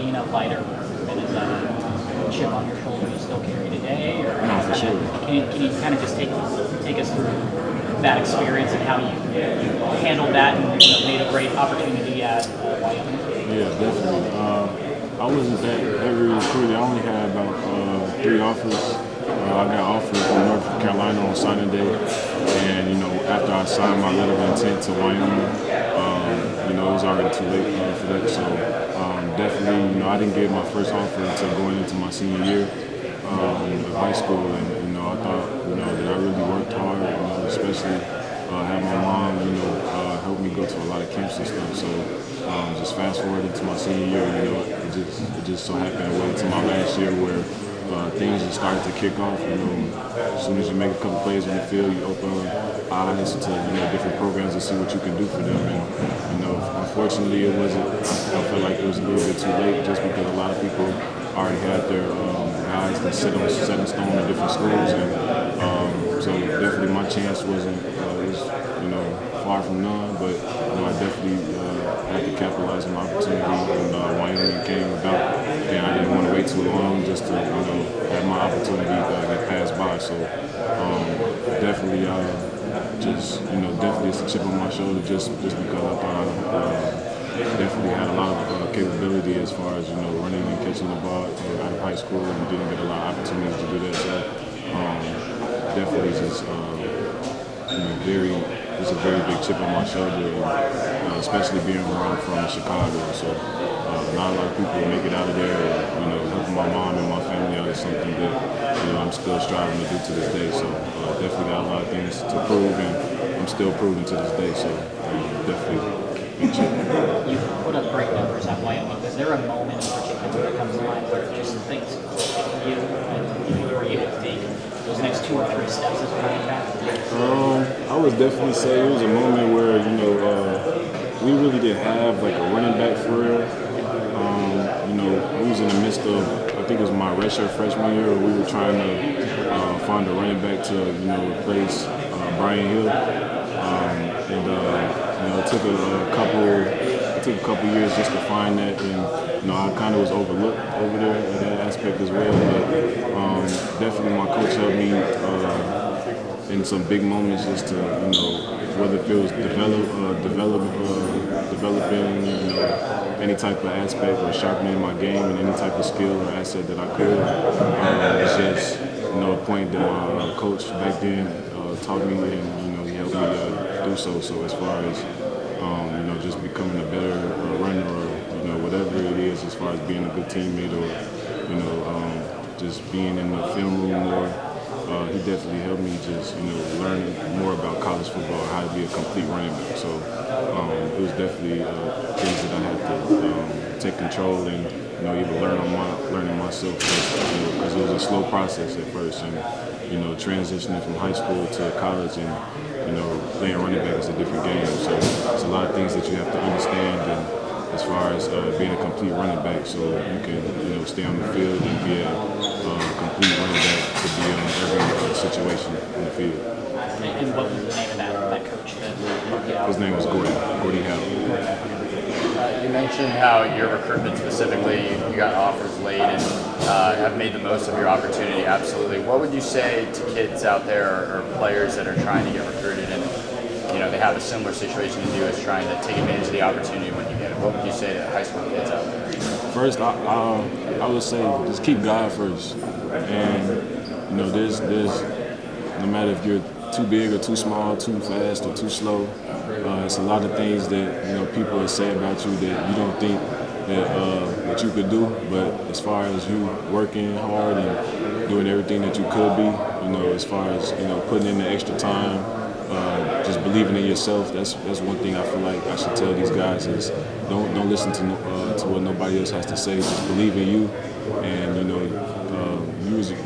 being a lighter recruitment, is that a chip on your shoulder you still carry today? Or No, for sure. Can you kind of just take us through that experience and how you handled that and made a great opportunity at Wyoming? Yeah, definitely. I wasn't that heavily recruited. I only had about 3 offers. I got offered from North Carolina on signing day, and after I signed my letter of intent to Wyoming, it was already too late for that. So definitely, I didn't get my first offer until going into my senior year of high school, and I thought that I really worked hard, especially had my mom help me go to a lot of camps and stuff. So just fast forward into my senior year, it just so happened to wait until my last year where things just started to kick off. As soon as you make a couple plays on the field, you open eyes to different programs and see what you can do for them. And unfortunately, it wasn't. I felt like it was a little bit too late, just because a lot of people already had their guys that set in stone in different schools, and so definitely my chance was far from none. But I definitely had to capitalize on my opportunity when Wyoming came about, and I didn't want to wait too long just to have my opportunity get passed by. So definitely definitely it's a chip on my shoulder just because I thought I definitely had a lot of capability as far as running and catching the ball out of high school, and didn't get a lot of opportunities to do that. So definitely just it's a very big chip on my shoulder, especially being where I'm from, Chicago. So not a lot of people make it out of there. Helping my mom and my family out is something that I'm still striving to do to this day. So definitely got a lot of things to prove, and I'm still proving to this day. So definitely big chip. You put up great numbers at Wyoming. Was there a moment in particular that comes to mind where just things clicked for you and you were able to take those next 2 or 3 steps as a running back? I would definitely say it was a moment where we really didn't have like a running back for real. We was in the midst of, I think it was my redshirt freshman year, where we were trying to find a running back to replace Brian Hill, and it took a couple years just to find that, and I kind of was overlooked over there in that aspect as well. But definitely my coach helped me in some big moments just to whether it was developing any type of aspect or sharpening my game and any type of skill or asset that I could. It's just a point that my coach back then taught me, and he helped me do so. So as far as just becoming a better runner, or whatever it is, as far as being a good teammate, or just being in the film room more. He definitely helped me just, learn more about college football, how to be a complete running back. So it was definitely things that I had to take control and, even learning myself, because it was a slow process at first, and transitioning from high school to college, and playing running back is a different game. So it's a lot of things that you have to understand, and as far as being a complete running back, so you can stay on the field and be a complete running back to be in every situation in the field. And what was the name of that coach? His name was Gordy Howell. You mentioned how your recruitment specifically, you got offers late and have made the most of your opportunity. Absolutely. What would you say to kids out there or players that are trying to get recruited and they have a similar situation as you, as trying to take advantage of the opportunity when you get it? What would you say to high school kids out there? First, I would say just keep God first, and there's no matter if you're too big or too small, too fast or too slow. It's a lot of things that people will say about you that you don't think that you could do. But as far as you working hard and doing everything that you could be, as far as putting in the extra time, just believing in yourself. That's one thing I feel like I should tell these guys is don't listen to what nobody else has to say. Just believe in you, and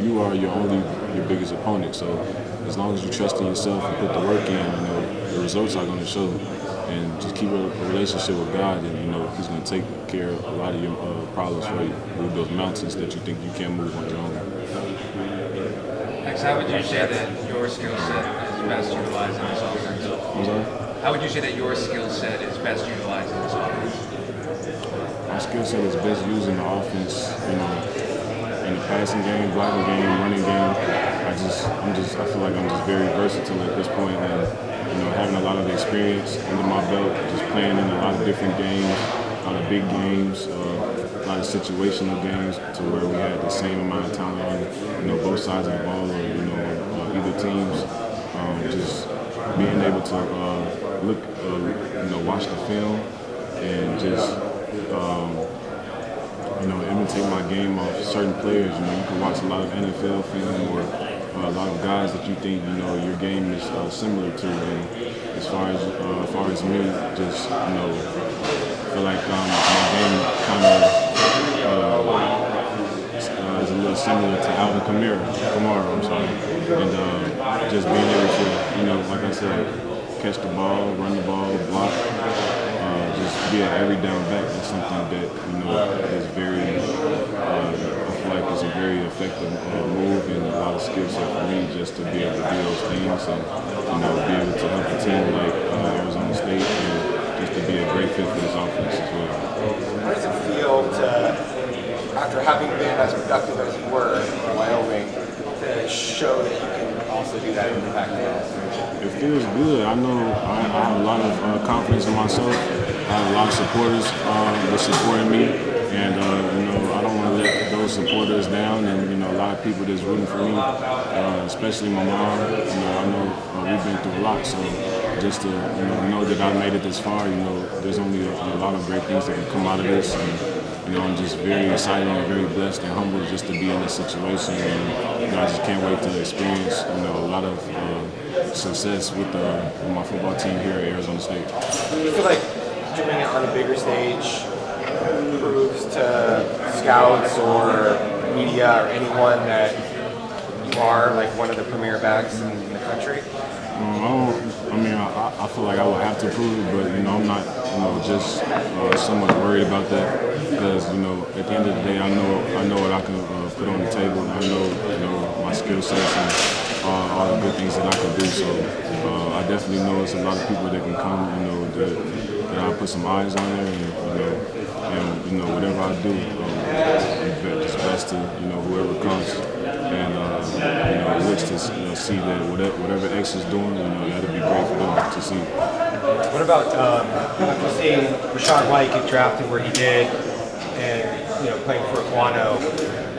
you are your biggest opponent. So as long as you trust in yourself and put the work in, the results are going to show. And just keep a relationship with God, and He's going to take care of a lot of your problems for you. Move those mountains that you think you can't move on your own. How would you say that your skill set is best utilized in this offense? How would you say that your skill set is best utilized in this offense? my skill set is best used in the offense, you know, in the passing game, blocking game, running game. I feel like I'm just very versatile at this point, and you know, having a lot of experience under my belt, just playing in a lot of different games, a lot of big games, a lot of situational games, to where we had the same amount of talent on, you know, both sides of the ball, or you know, either teams. Just being able to look, you know, watch the film and just, you know, imitate my game off certain players. You know, you can watch a lot of NFL film or a lot of guys that you think, you know, your game is similar to. And as far as me, just, you know, feel like my game kind of is a little similar to Alvin Kamara, I'm sorry. And just being able to, you know, like I said, catch the ball, run the ball, block, just be an every down back. That's something that, you know, is very, I feel like it's a very effective move and a lot of skill set for me, just to be able to do those things and, you know, be able to help a team like Arizona State and just to be a great fit for this offense as well. How does it feel to, after having been as productive as you were in Wyoming, to show that you can also do that in the Pac-12? It feels good. I know I have a lot of confidence in myself. I have a lot of supporters that supporting me, and you know, I don't want to let those supporters down. And you know, a lot of people that's rooting for me, especially my mom. You know, I know we've been through a lot, so just to, you know that I made it this far. You know, there's only a lot of great things that can come out of this, and you know, I'm just very excited and very blessed and humbled just to be in this situation. And you know, I just can't wait to experience, you know, a lot of success with my football team here at Arizona State. Do you feel like doing it on a bigger stage proves to scouts or media or anyone that you are like one of the premier backs in the country? I feel like I would have to prove it, but you know, I'm not, you know, just somewhat worried about that, because you know, at the end of the day, I know what I can put on the table, and I know, you know, my skill sets and all the good things that I can do. So I definitely know it's a lot of people that can come, you know, that I'll put some eyes on there, and you know, whatever I do, it's best to, you know, whoever comes, and you know, looks to see that whatever X is doing, you know, that'll be great for them to see. What about seeing Rachaad White get drafted where he did, and you know, playing for Aquano,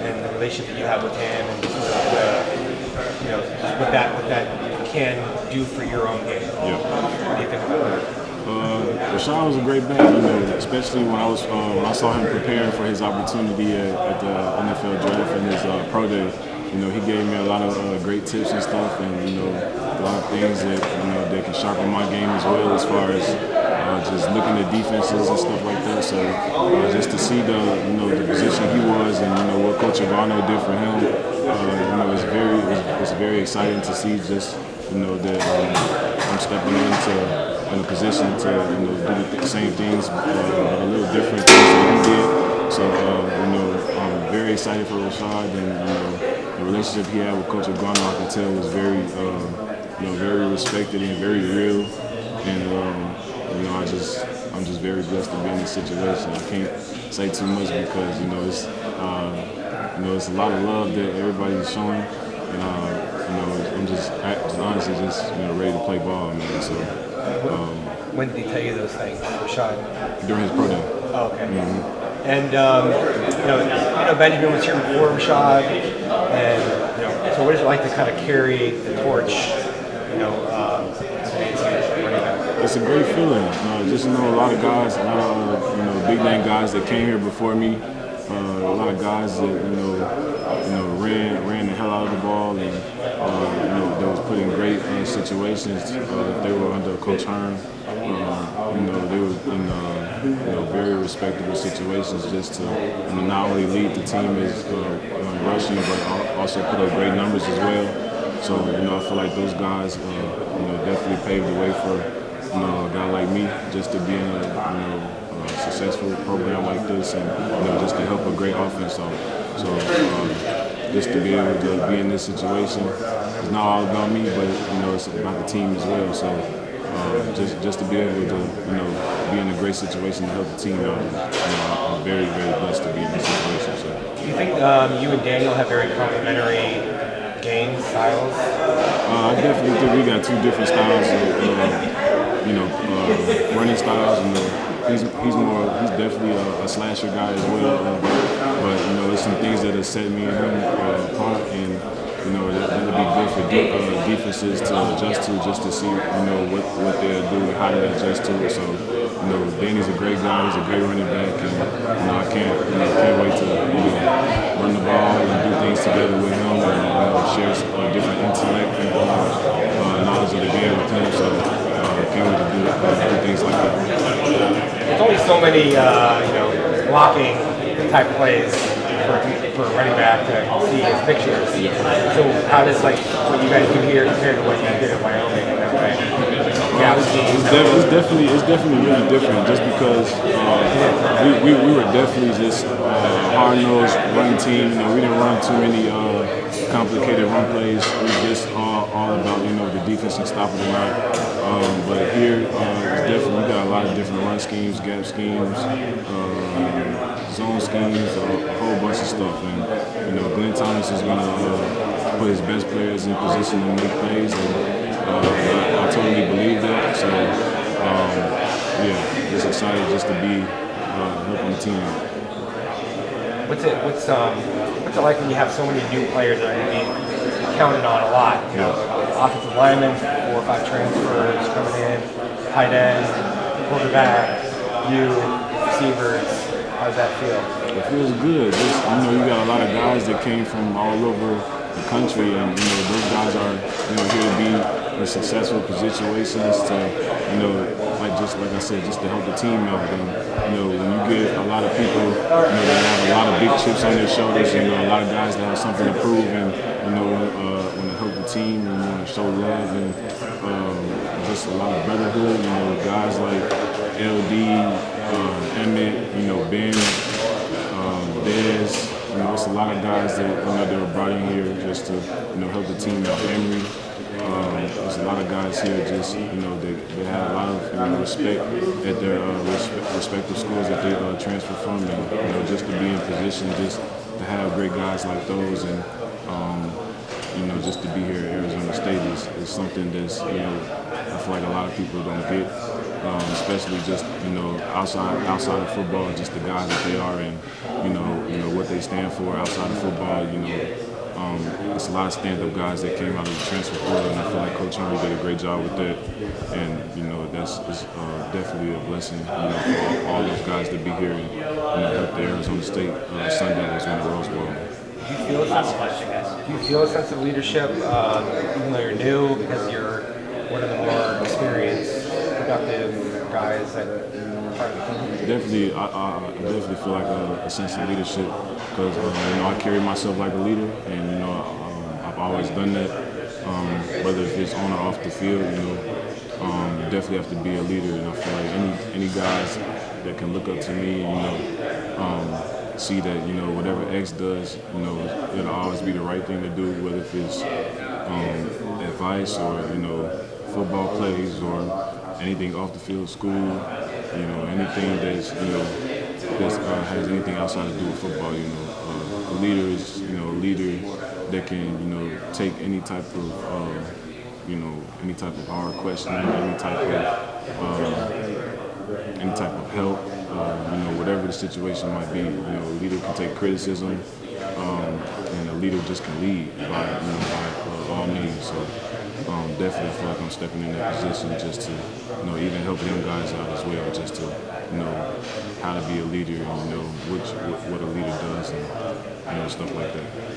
and the relationship that you have with him, and you know, what that can do for your own game? Yeah. What do you think about that? Rachaad was a great back, you know, especially when I saw him preparing for his opportunity at the NFL draft and his pro day. You know, he gave me a lot of great tips and stuff, and you know, a lot of things that, you know, that can sharpen my game as well, as far as just looking at defenses and stuff like that. So just to see the position he was, and you know what Coach Aquano did for him, you know, it's very exciting to see. Just, you know, that I'm stepping in a position to, you know, do the same things, a little different things that he did. So you know, I'm very excited for Rachaad, and you know, the relationship he had with Coach Aquano, I could tell, was very, you know, very respected and very real. And you know, I'm just very blessed to be in this situation. I can't say too much because, you know, it's a lot of love that everybody's showing, and you know, I'm just honestly just, you know, ready to play ball, man. So. When did he tell you those things, Rachaad? During his pro day. Oh, okay. Mm-hmm. And you know, Benjamin was here before Rachaad, and you know, so what is it like to kind of carry the torch, you know, running back? It's a great feeling. Just, you know, a lot of guys, a lot of you know, big name guys that came here before me. A lot of guys that, you know, ran the hell out of the ball, and you know, that was put in great situations. They were under Coach Hearn. You know, they were in you know, very respectable situations, just to, you know, not only lead the team as rushing, but also put up great numbers as well. So, you know, I feel like those guys, you know, definitely paved the way for, you know, a guy like me just to be in a, you know, successful program like this, and you know, just to help a great offense out. So just to be able to be in this situation, it's not all about me, but you know, it's about the team as well. So just to be able to, you know, be in a great situation to help the team out. And, I'm very, very blessed to be in this situation. So. Do you think you and Daniel have very complementary game styles? I definitely think we got two different styles of, running styles. He's definitely a slasher guy as well. But there's some things that have set me and him apart, and that'll be good for defenses to adjust to, just to see what they'll do and how they adjust to it. So Danny's a great guy. He's a great running back, and I can't wait to run the ball and do things together with him, and share different intellect and knowledge of the game with him. So can't wait to do things like that. There's only so many blocking type plays for a running back to see his pictures. So how does what you guys do here compared to what you did in Wyoming in that way? Yeah, it's definitely really different, just because we were definitely just hard-nosed run team. We didn't run too many complicated run plays. It was just all about the defense and stopping the run. But here, it's definitely, we got a lot of different run schemes, gap schemes, zone schemes, a whole bunch of stuff. And Glenn Thomas is going to put his best players in position to make plays. And I totally believe that. So just excited just to be helping the team out. What's it like when you have so many new players that are going to be counted on a lot? Offensive linemen, 4 or 5 transfers coming in, tight end, quarterback, receivers. How does that feel? It feels good. You got a lot of guys that came from all over the country, and those guys are here to be in successful situations to like I said, just to help the team out. And when you get a lot of people that have a lot of big chips on their shoulders, and a lot of guys that have something to prove, and when to help the team and show love, and just a lot of brotherhood. Guys like LD, Emmett, Ben, Dez. It's a lot of guys that that were brought in here just to help the team out. Henry. There's a lot of guys here just they have a lot of respect at their respective schools that they transfer from, and just to be in position, just to have great guys like those, and just to be here at Arizona State is something that's I feel like a lot of people don't get, especially just outside of football, just the guys that they are, and what they stand for outside of football. It's a lot of stand-up guys that came out of the transfer portal, and I feel like Coach Henry did a great job with that. And that's definitely a blessing, for all those guys to be here and help the Arizona State Sun Devils win the Rose Bowl. Do you feel a sense of leadership, even though you're new, because you're one of the more experienced, productive guys that are part of the team? Definitely, I definitely feel like a sense of leadership, because I carry myself like a leader, and I've always done that. Whether if it's on or off the field, definitely have to be a leader, and I feel like any guys that can look up to me, see that whatever X does, it'll always be the right thing to do, whether if it's advice or football plays or anything off the field, school, anything that's has anything outside to do with football. A leader is a leader that can take any type of hard question, any type of help, whatever the situation might be. A leader can take criticism, and a leader just can lead by all means. So definitely feel like I'm stepping in that position just to even help young guys out as well, just to how to be a leader, and what a leader does, and stuff like that.